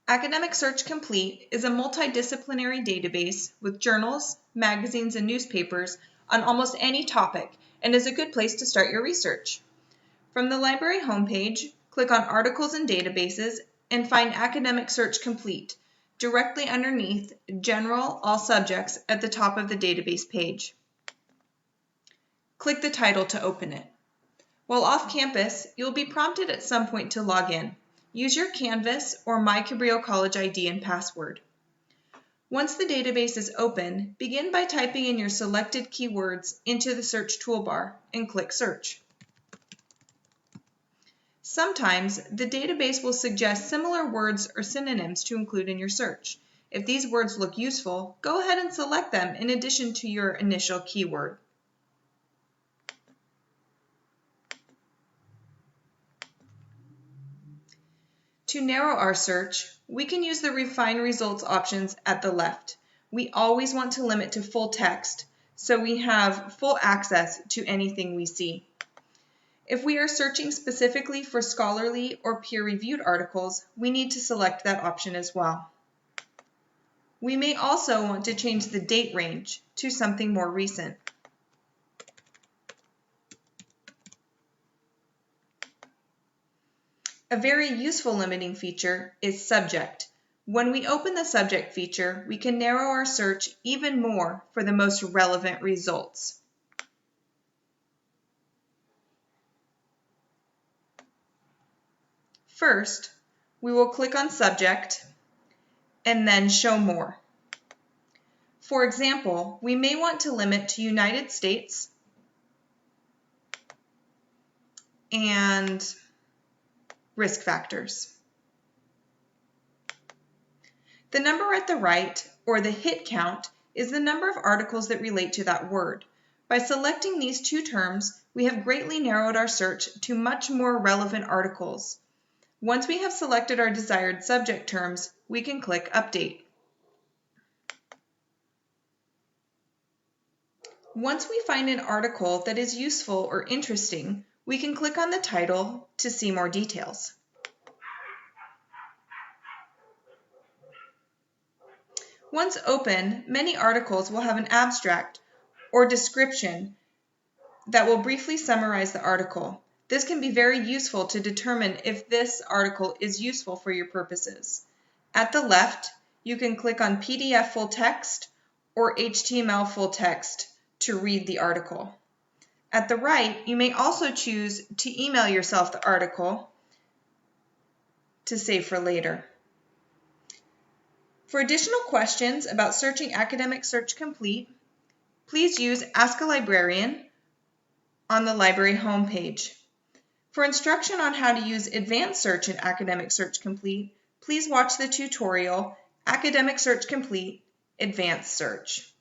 Academic Search Complete is a multidisciplinary database with journals, magazines, and newspapers on almost any topic and is a good place to start your research. From the library homepage, click on Articles and Databases and find Academic Search Complete directly underneath General All Subjects at the top of the database page. Click the title to open it. While off campus, you'll be prompted at some point to log in. Use your Canvas or My Cabrillo College ID and password. Once the database is open, begin by typing in your selected keywords into the search toolbar and click Search. Sometimes, the database will suggest similar words or synonyms to include in your search. If these words look useful, go ahead and select them in addition to your initial keyword. To narrow our search, we can use the Refine Results options at the left. We always want to limit to full text, so we have full access to anything we see. If we are searching specifically for scholarly or peer-reviewed articles, we need to select that option as well. We may also want to change the date range to something more recent. A very useful limiting feature is Subject. When we open the Subject feature, we can narrow our search even more for the most relevant results. First, we will click on Subject and then Show More. For example, we may want to limit to United States and risk factors. The number at the right, or the hit count, is the number of articles that relate to that word. By selecting these two terms, we have greatly narrowed our search to much more relevant articles. Once we have selected our desired subject terms, we can click Update. Once we find an article that is useful or interesting, we can click on the title to see more details. Once open, many articles will have an abstract or description that will briefly summarize the article. This can be very useful to determine if this article is useful for your purposes. At the left, you can click on PDF full text or HTML full text to read the article. At the right, you may also choose to email yourself the article to save for later. For additional questions about searching Academic Search Complete, please use Ask a Librarian on the library homepage. For instruction on how to use Advanced Search in Academic Search Complete, please watch the tutorial Academic Search Complete Advanced Search.